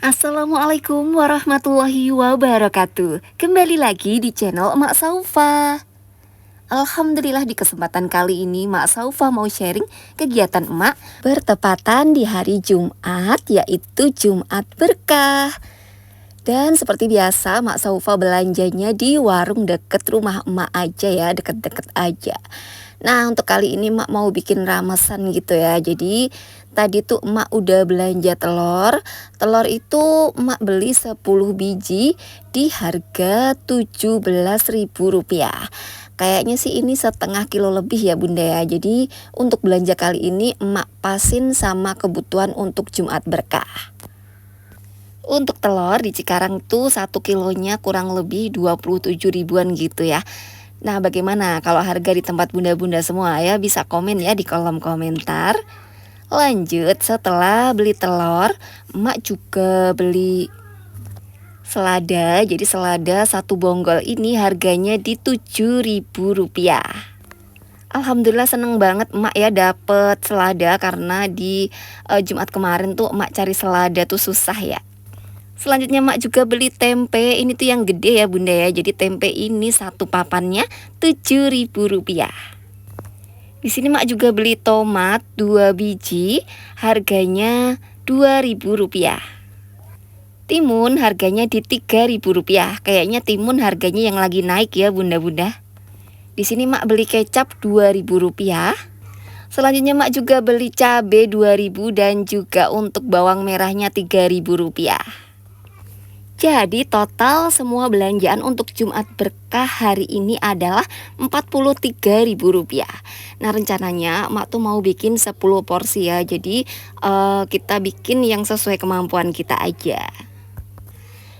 Assalamualaikum warahmatullahi wabarakatuh. Kembali lagi di channel Emak Saufa. Alhamdulillah di kesempatan kali ini Emak Saufa mau sharing kegiatan emak bertepatan di hari Jumat, yaitu Jumat Berkah. Dan seperti biasa Emak Saufa belanjanya di warung deket rumah emak aja ya, deket-deket aja. Nah, untuk kali ini emak mau bikin ramesan gitu ya. Jadi tadi tuh emak udah belanja telur. Telur itu emak beli 10 biji di harga Rp17.000. Kayaknya sih ini setengah kilo lebih ya bunda ya. Jadi untuk belanja kali ini emak pasin sama kebutuhan untuk Jumat Berkah. Untuk telur di Cikarang tuh 1 kilonya kurang lebih 27 ribuan gitu ya. Nah, bagaimana kalau harga di tempat bunda-bunda semua ya? Bisa komen ya di kolom komentar. Lanjut, setelah beli telur, emak juga beli selada. Jadi selada satu bonggol ini harganya di Rp7.000. Alhamdulillah seneng banget emak ya dapet selada, karena di Jumat kemarin tuh emak cari selada tuh susah ya. Selanjutnya emak juga beli tempe, ini tuh yang gede ya bunda ya. Jadi tempe ini satu papannya Rp7.000. Di sini emak juga beli tomat 2 biji, harganya Rp2.000. Timun harganya di Rp3.000. Kayaknya timun harganya yang lagi naik ya bunda-bunda. Di sini emak beli kecap Rp2.000. Selanjutnya emak juga beli cabai 2.000 dan juga untuk bawang merahnya Rp3.000. Jadi total semua belanjaan untuk Jumat Berkah hari ini adalah Rp43.000. Nah, rencananya emak tuh mau bikin 10 porsi ya. Jadi kita bikin yang sesuai kemampuan kita aja.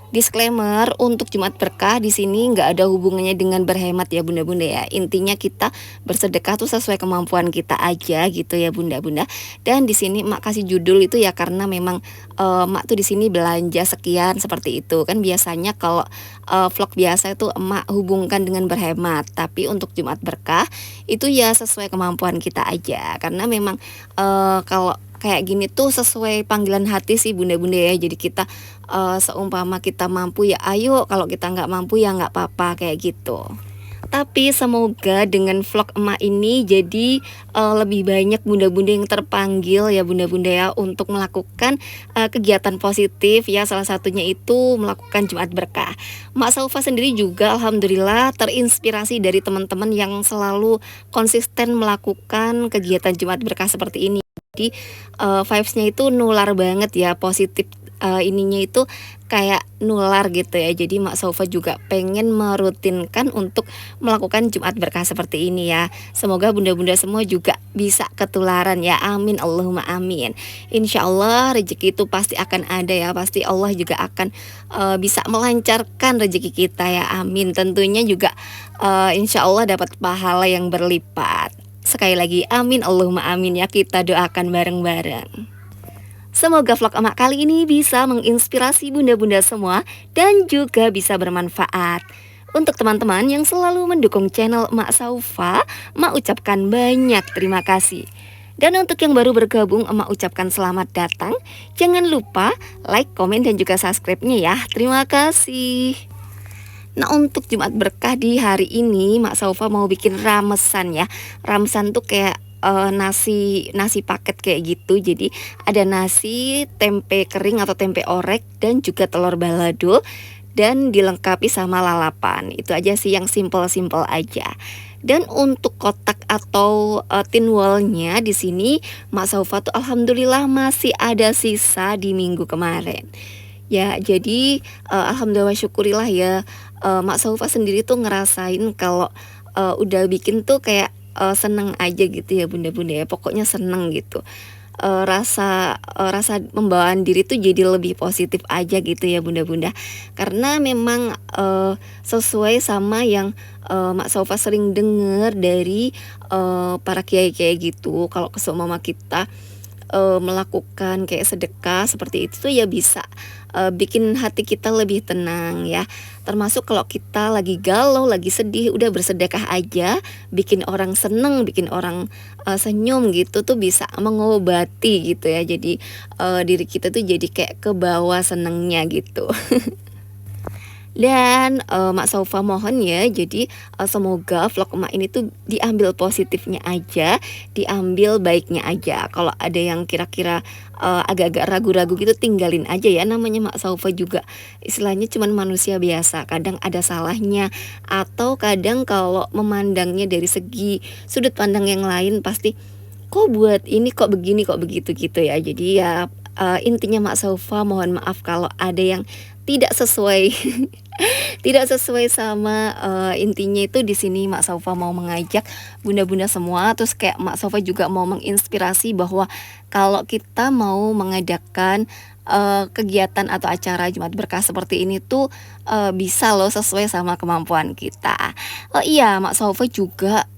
Disclaimer, untuk Jumat Berkah di sini nggak ada hubungannya dengan berhemat ya bunda-bunda ya. Intinya kita bersedekah tuh sesuai kemampuan kita aja gitu ya bunda-bunda. Dan di sini emak kasih judul itu ya karena memang emak tuh di sini belanja sekian seperti itu. Kan biasanya kalau vlog biasa itu emak hubungkan dengan berhemat. Tapi untuk Jumat Berkah itu ya sesuai kemampuan kita aja. Karena memang kalau kayak gini tuh sesuai panggilan hati sih bunda-bunda ya. Jadi kita seumpama kita mampu ya ayo, kalau kita nggak mampu ya nggak apa-apa kayak gitu. Tapi semoga dengan vlog emak ini jadi lebih banyak bunda-bunda yang terpanggil ya bunda-bunda ya untuk melakukan kegiatan positif ya. Salah satunya itu melakukan Jumat Berkah. Emak Saufa sendiri juga alhamdulillah terinspirasi dari teman-teman yang selalu konsisten melakukan kegiatan Jumat Berkah seperti ini. Jadi vibesnya itu nular banget ya, positif ininya itu kayak nular gitu ya. Jadi Mak Saufa juga pengen merutinkan untuk melakukan Jumat Berkah seperti ini ya. Semoga bunda-bunda semua juga bisa ketularan ya, amin Allahumma amin. Insya Allah rezeki itu pasti akan ada ya. Pasti Allah juga akan bisa melancarkan rezeki kita ya, amin. Tentunya juga insya Allah dapat pahala yang berlipat. Sekali lagi amin Allahumma amin ya, kita doakan bareng-bareng. Semoga vlog emak kali ini bisa menginspirasi bunda-bunda semua dan juga bisa bermanfaat. Untuk teman-teman yang selalu mendukung channel Emak Saufa, emak ucapkan banyak terima kasih. Dan untuk yang baru bergabung, emak ucapkan selamat datang. Jangan lupa like, komen, dan juga subscribe-nya ya. Terima kasih. Nah, untuk Jumat Berkah di hari ini Mak Saufa mau bikin ramesan ya. Ramesan tuh kayak nasi paket kayak gitu. Jadi ada nasi, tempe kering atau tempe orek, dan juga telur balado, dan dilengkapi sama lalapan. Itu aja sih yang simple-simple aja. Dan untuk kotak atau tin wallnya di sini Mak Saufa tuh alhamdulillah masih ada sisa di minggu kemarin. Ya, jadi alhamdulillah syukurilah ya. Mak Saufa sendiri tuh ngerasain kalau udah bikin tuh kayak seneng aja gitu ya bunda-bunda ya. Pokoknya seneng gitu. Rasa pembawaan diri tuh jadi lebih positif aja gitu ya bunda-bunda. Karena memang sesuai sama yang Mak Saufa sering dengar dari para kiai-kiai gitu. Kalau keseumpama kita melakukan kayak sedekah seperti itu tuh ya bisa bikin hati kita lebih tenang ya. Termasuk kalau kita lagi galau, lagi sedih, udah bersedekah aja, bikin orang seneng, bikin orang senyum gitu tuh bisa mengobati gitu ya. Jadi diri kita tuh jadi kayak ke bawah senengnya gitu. Dan, Mak Saufa mohon ya, jadi, semoga vlog Emak ini tuh diambil positifnya aja, diambil baiknya aja. Kalau ada yang kira-kira, agak-agak ragu-ragu gitu tinggalin aja ya, namanya Mak Saufa juga istilahnya cuman manusia biasa, kadang ada salahnya, atau kadang kalau memandangnya dari segi sudut pandang yang lain pasti, "Kok buat ini, kok begini, kok begitu?" Gitu ya. Jadi ya, intinya Mak Saufa mohon maaf kalau ada yang tidak sesuai tidak sesuai sama, intinya itu di sini Mak Saufa mau mengajak bunda-bunda semua, terus kayak Mak Saufa juga mau menginspirasi bahwa kalau kita mau mengadakan, kegiatan atau acara Jumat Berkah seperti ini tuh, bisa loh sesuai sama kemampuan kita. Oh iya, Mak Saufa juga,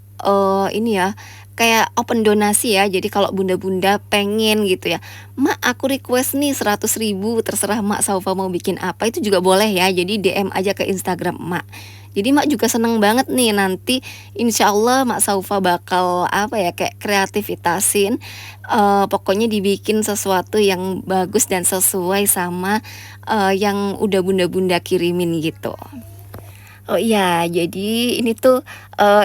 ini ya, kayak open donasi ya, jadi kalau bunda-bunda pengen gitu ya, "Mak, aku request nih 100.000 terserah Mak Saufa mau bikin apa," itu juga boleh ya, jadi DM aja ke Instagram Mak. Jadi Mak juga seneng banget nih nanti insya Allah Mak Saufa bakal apa ya, kayak kreativitasin, pokoknya dibikin sesuatu yang bagus dan sesuai sama, yang udah bunda-bunda kirimin gitu. Oh iya, jadi ini tuh,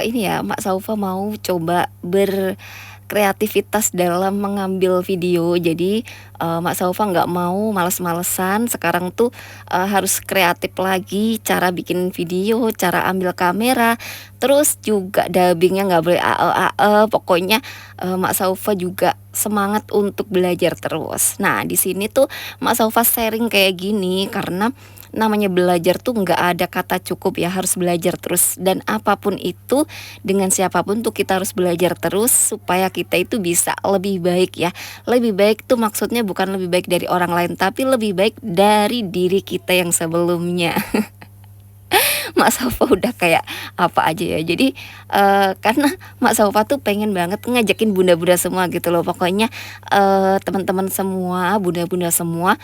ini ya, Mak Saufa mau coba berkreativitas dalam mengambil video. Jadi, Mak Saufa nggak mau males-malesan, sekarang tuh, harus kreatif lagi cara bikin video, cara ambil kamera, terus juga dubbing nggak boleh ae, pokoknya, Mak Saufa juga semangat untuk belajar terus. Nah, di sini tuh Mak Saufa sharing kayak gini karena namanya belajar tuh nggak ada kata cukup ya, harus belajar terus dan apapun itu dengan siapapun tuh kita harus belajar terus supaya kita itu bisa lebih baik ya. Lebih baik tuh maksudnya bukan lebih baik dari orang lain tapi lebih baik dari diri kita yang sebelumnya. Mak Saufa udah kayak apa aja ya. Jadi karena Mak Saufa tuh pengen banget ngajakin bunda-bunda semua gitu loh. Pokoknya teman-teman semua, bunda-bunda semua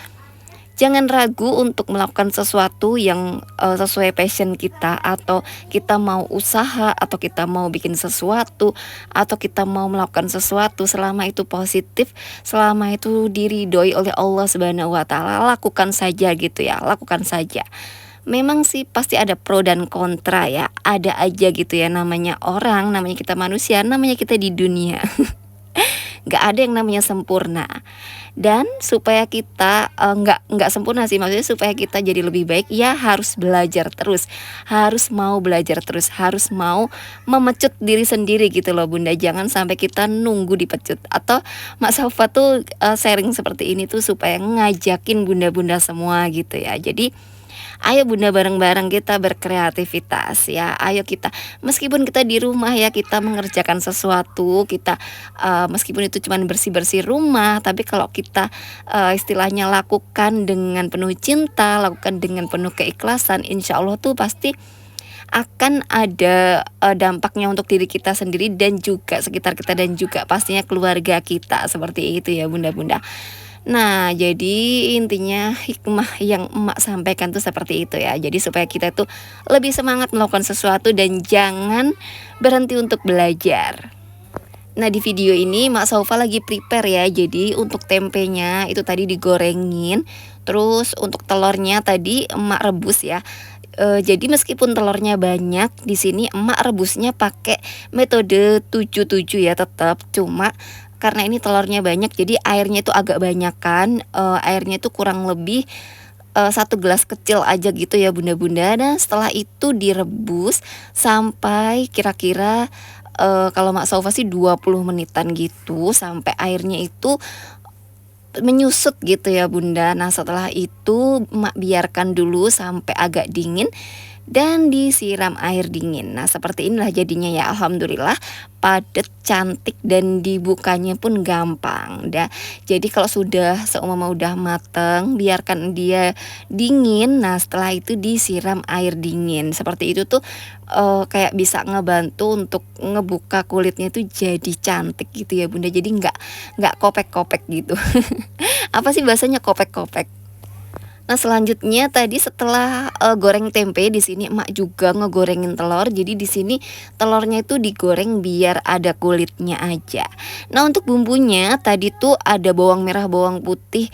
jangan ragu untuk melakukan sesuatu yang, sesuai passion kita, atau kita mau usaha, atau kita mau bikin sesuatu, atau kita mau melakukan sesuatu selama itu positif, selama itu diridhoi oleh Allah Subhanahu wa taala, lakukan saja gitu ya, lakukan saja. Memang sih pasti ada pro dan kontra ya, ada aja gitu ya namanya orang, namanya kita manusia, namanya kita di dunia. Nggak ada yang namanya sempurna. Dan supaya kita, nggak sempurna sih, maksudnya supaya kita jadi lebih baik, ya harus belajar terus, harus mau belajar terus, harus mau memecut diri sendiri gitu loh Bunda, jangan sampai kita nunggu dipecut. Atau Mak Saufa tuh, sharing seperti ini tuh supaya ngajakin bunda-bunda semua gitu ya. Jadi ayo bunda bareng-bareng kita berkreativitas ya. Ayo kita meskipun kita di rumah ya kita mengerjakan sesuatu, kita meskipun itu cuman bersih-bersih rumah, tapi kalau kita istilahnya lakukan dengan penuh cinta, lakukan dengan penuh keikhlasan, insya Allah tuh pasti akan ada dampaknya untuk diri kita sendiri dan juga sekitar kita dan juga pastinya keluarga kita, seperti itu ya bunda-bunda. Nah, jadi intinya hikmah yang emak sampaikan tuh seperti itu ya. Jadi supaya kita tuh lebih semangat melakukan sesuatu dan jangan berhenti untuk belajar. Nah, di video ini Mak Saufa lagi prepare ya. Jadi untuk tempenya itu tadi digorengin. Terus untuk telurnya tadi emak rebus ya. Jadi meskipun telurnya banyak, di sini emak rebusnya pakai metode 77 ya tetap. Cuma karena ini telurnya banyak jadi airnya itu agak banyakan, airnya itu kurang lebih 1 gelas kecil aja gitu ya bunda-bunda. Nah setelah itu direbus sampai kira-kira, kalau Mak Saufa sih 20 menitan gitu sampai airnya itu menyusut gitu ya bunda. Nah setelah itu emak biarkan dulu sampai agak dingin dan disiram air dingin. Nah, seperti inilah jadinya ya. Alhamdulillah padat, cantik, dan dibukanya pun gampang. Jadi kalau sudah seumpama udah mateng, biarkan dia dingin. Nah, setelah itu disiram air dingin. Seperti itu tuh kayak bisa ngebantu untuk ngebuka kulitnya itu jadi cantik gitu ya Bunda. Jadi nggak kopek-kopek gitu. Apa sih bahasanya kopek-kopek? Nah, selanjutnya tadi setelah goreng tempe, di sini emak juga ngegorengin telur. Jadi di sini telurnya itu digoreng biar ada kulitnya aja. Nah, untuk bumbunya tadi tuh ada bawang merah, bawang putih,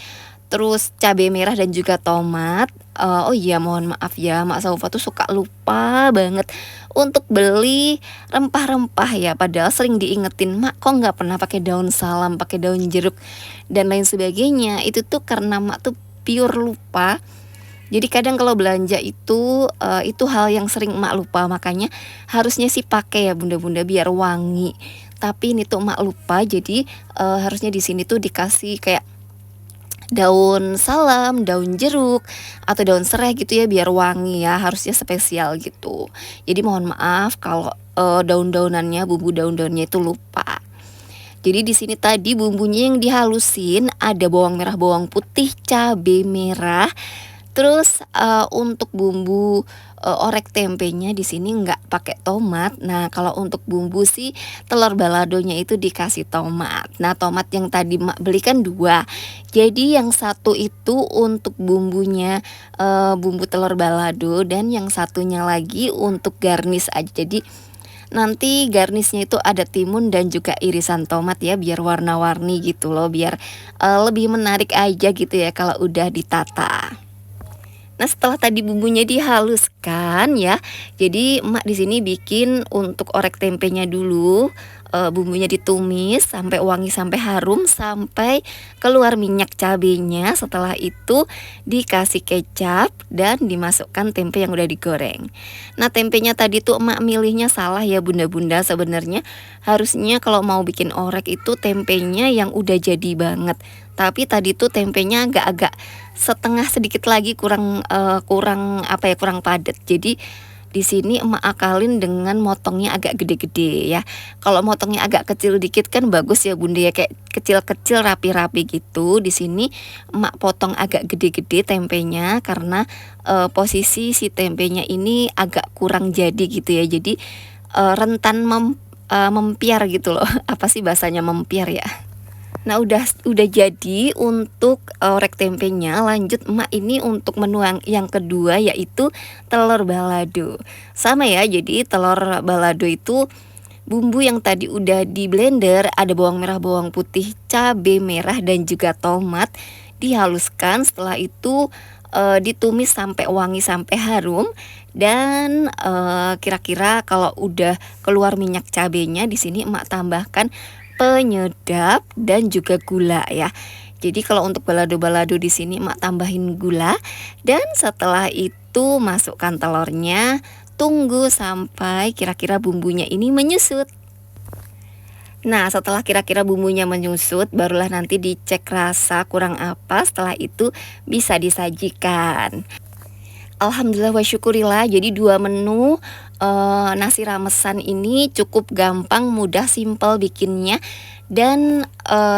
terus cabai merah dan juga tomat. Oh iya, mohon maaf ya, Mak Saufa tuh suka lupa banget untuk beli rempah-rempah ya. Padahal sering diingetin, Mak kok nggak pernah pakai daun salam, pakai daun jeruk dan lain sebagainya. Itu tuh karena Mak tuh pure lupa. Jadi kadang kalau belanja itu hal yang sering emak lupa, makanya harusnya sih pakai ya bunda-bunda biar wangi. Tapi ini tuh emak lupa, jadi harusnya di sini tuh dikasih kayak daun salam, daun jeruk, atau daun serai gitu ya biar wangi ya, harusnya spesial gitu. Jadi mohon maaf kalau daun-daunannya, bumbu daun-daunnya itu lupa. Jadi di sini tadi bumbunya yang dihalusin ada bawang merah, bawang putih, cabai merah. Terus untuk bumbu orek tempenya di sini nggak pakai tomat. Nah, kalau untuk bumbu sih telur baladonya itu dikasih tomat. Nah, tomat yang tadi Mak beli kan 2. Jadi yang satu itu untuk bumbunya bumbu telur balado dan yang satunya lagi untuk garnish aja. Jadi nanti garnisnya itu ada timun dan juga irisan tomat ya, biar warna-warni gitu loh, biar lebih menarik aja gitu ya kalau udah ditata. Nah, setelah tadi bumbunya dihaluskan ya, jadi emak di sini bikin untuk orek tempenya dulu. Bumbunya ditumis sampai wangi, sampai harum, sampai keluar minyak cabenya. Setelah itu dikasih kecap dan dimasukkan tempe yang udah digoreng. Nah, tempenya tadi tuh emak milihnya salah ya bunda-bunda. Sebenarnya harusnya kalau mau bikin orek itu tempenya yang udah jadi banget. Tapi tadi tuh tempenya agak-agak setengah sedikit lagi kurang kurang padat. Jadi di sini emak akalin dengan motongnya agak gede-gede ya. Kalau motongnya agak kecil dikit kan bagus ya bunda ya, kayak kecil-kecil rapi-rapi gitu. Di sini emak potong agak gede-gede tempenya karena posisi si tempenya ini agak kurang jadi gitu ya. Jadi rentan mempiar gitu loh. Apa sih bahasanya mempiar ya? Nah, udah jadi untuk orek tempenya. Lanjut emak ini untuk menu yang kedua yaitu telur balado. Sama ya, jadi telur balado itu bumbu yang tadi udah di blender, ada bawang merah, bawang putih, cabai merah dan juga tomat, dihaluskan. Setelah itu ditumis sampai wangi, sampai harum. Dan kira-kira kalau udah keluar minyak cabenya, di sini emak tambahkan penyedap dan juga gula ya. Jadi kalau untuk balado-balado di sini emak tambahin gula, dan setelah itu masukkan telurnya, tunggu sampai kira-kira bumbunya ini menyusut. Nah, setelah kira-kira bumbunya menyusut, barulah nanti dicek rasa kurang apa. Setelah itu bisa disajikan. Alhamdulillah wa syukurillah, jadi 2 menu nasi ramesan ini cukup gampang, mudah, simpel bikinnya. Dan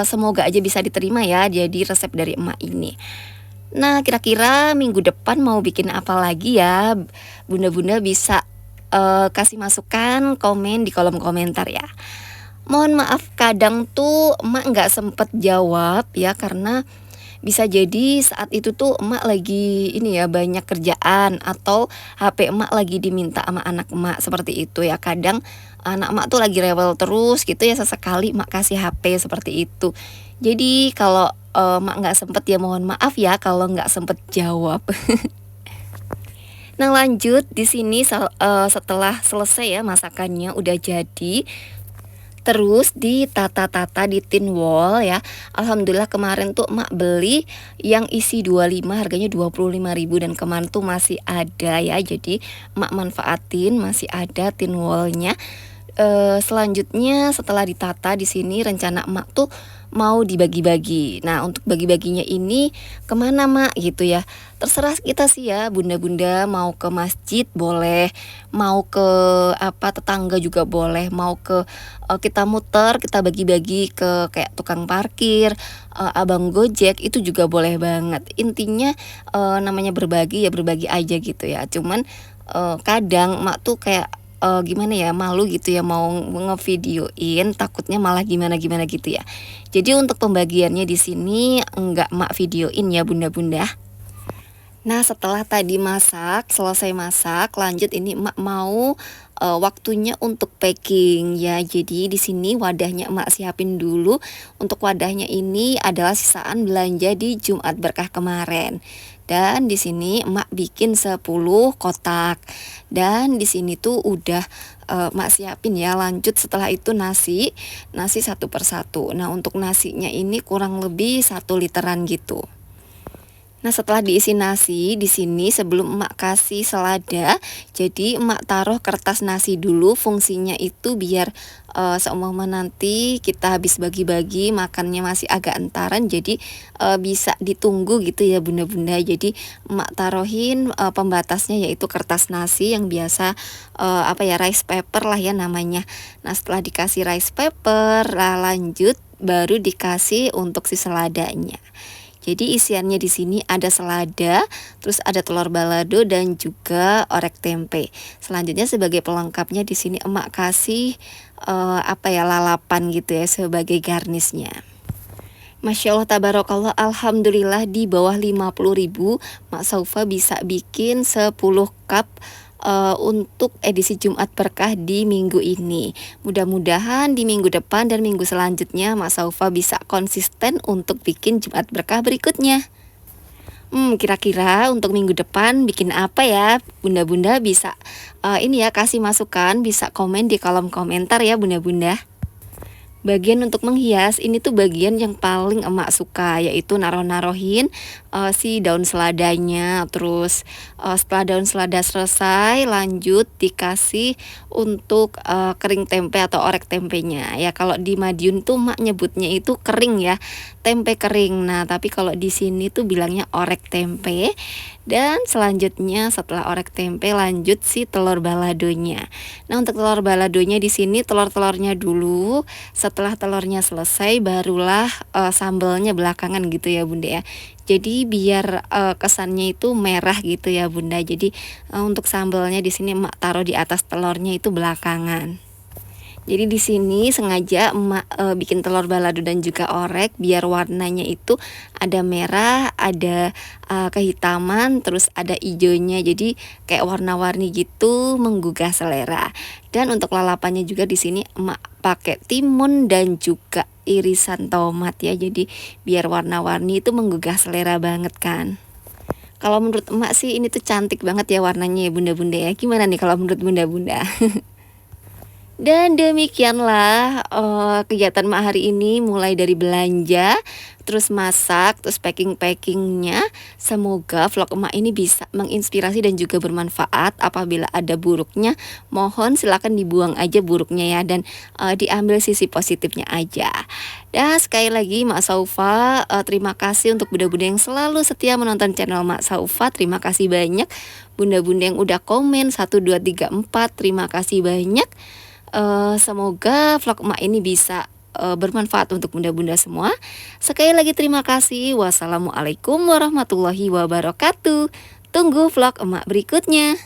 semoga aja bisa diterima ya jadi resep dari emak ini. Nah, kira-kira minggu depan mau bikin apa lagi ya? Bunda-bunda bisa kasih masukan, komen di kolom komentar ya. Mohon maaf kadang tuh emak nggak sempet jawab ya, karena bisa jadi saat itu tuh emak lagi ini ya banyak kerjaan, atau HP emak lagi diminta sama anak emak, seperti itu ya. Kadang anak emak tuh lagi rewel terus gitu ya, sesekali emak kasih HP seperti itu. Jadi kalau emak nggak sempet ya mohon maaf ya kalau nggak sempet jawab. Nah, lanjut di sini setelah selesai ya masakannya udah jadi. Terus ditata-tata di tin wall ya. Alhamdulillah kemarin tuh emak beli yang isi 25, harganya 25.000, dan kemarin tuh masih ada ya. Jadi emak manfaatin masih ada tin wallnya. Selanjutnya setelah ditata di sini rencana emak tuh mau dibagi-bagi. Nah, untuk bagi-baginya ini kemana mak gitu ya, terserah kita sih ya bunda-bunda, mau ke masjid boleh, mau ke apa tetangga juga boleh, mau ke kita muter, kita bagi-bagi ke kayak tukang parkir, abang gojek itu juga boleh banget. Intinya namanya berbagi ya berbagi aja gitu ya. Cuman kadang mak tuh kayak gimana ya, malu gitu ya mau ngevideoin, takutnya malah gimana-gimana gitu ya. Jadi untuk pembagiannya di sini enggak mak videoin ya bunda-bunda. Nah, setelah tadi masak, selesai masak, lanjut ini emak mau waktunya untuk packing ya. Jadi di sini wadahnya emak siapin dulu. Untuk wadahnya ini adalah sisaan belanja di Jumat Berkah kemarin. Dan di sini emak bikin 10 kotak. Dan di sini tuh udah emak siapin ya. Lanjut setelah itu nasi satu persatu. Nah, untuk nasinya ini kurang lebih 1 literan gitu. Nah, setelah diisi nasi, di sini sebelum emak kasih selada, jadi emak taruh kertas nasi dulu. Fungsinya itu biar seumpama nanti kita habis bagi-bagi makannya masih agak entaran, jadi bisa ditunggu gitu ya bunda-bunda. Jadi emak taruhin pembatasnya yaitu kertas nasi yang biasa apa ya, rice paper lah ya namanya. Nah, setelah dikasih rice paper, lanjut baru dikasih untuk si seladanya. Jadi isiannya di sini ada selada, terus ada telur balado dan juga orek tempe. Selanjutnya sebagai pelengkapnya di sini emak kasih apa ya, lalapan gitu ya sebagai garnisnya. Masya Allah tabarakallah, alhamdulillah di bawah 50.000 Mak Saufa bisa bikin 10 cup untuk edisi Jumat Berkah di minggu ini. Mudah-mudahan di minggu depan dan minggu selanjutnya Mak Saufa bisa konsisten untuk bikin Jumat Berkah berikutnya. Kira-kira untuk minggu depan bikin apa ya? Bunda-bunda bisa ini ya, kasih masukan, bisa komen di kolom komentar ya bunda-bunda. Bagian untuk menghias ini tuh bagian yang paling emak suka, yaitu narohin si daun seladanya. Terus setelah daun selada selesai, lanjut dikasih untuk kering tempe atau orek tempenya. Ya kalau di Madiun tuh mak nyebutnya itu kering ya, tempe kering. Nah tapi kalau di sini tuh bilangnya orek tempe. Dan selanjutnya setelah orek tempe lanjut si telur baladonya. Nah untuk telur baladonya di sini telur-telurnya dulu. Setelah telurnya selesai barulah sambalnya belakangan gitu ya bunda ya. Jadi biar kesannya itu merah gitu ya bunda. Jadi untuk sambalnya di sini emak taruh di atas telurnya itu belakangan. Jadi di sini sengaja emak bikin telur balado dan juga orek biar warnanya itu ada merah, ada kehitaman, terus ada hijaunya. Jadi kayak warna-warni gitu menggugah selera. Dan untuk lalapannya juga di sini emak pakai timun dan juga irisan tomat ya. Jadi biar warna-warni itu menggugah selera banget kan. Kalau menurut emak sih ini tuh cantik banget ya warnanya ya bunda-bunda ya. Gimana nih kalau menurut bunda-bunda? Dan demikianlah kegiatan mak hari ini, mulai dari belanja, terus masak, terus packing-packingnya. Semoga vlog emak ini bisa menginspirasi dan juga bermanfaat. Apabila ada buruknya, mohon silakan dibuang aja buruknya ya, dan diambil sisi positifnya aja. Dan sekali lagi Mak Saufa terima kasih untuk bunda-bunda yang selalu setia menonton channel Mak Saufa. Terima kasih banyak bunda-bunda yang udah komen 1, 2, 3, 4. Terima kasih banyak. Semoga vlog emak ini bisa bermanfaat untuk bunda-bunda semua. Sekali lagi terima kasih. Wassalamualaikum warahmatullahi wabarakatuh. Tunggu vlog emak berikutnya.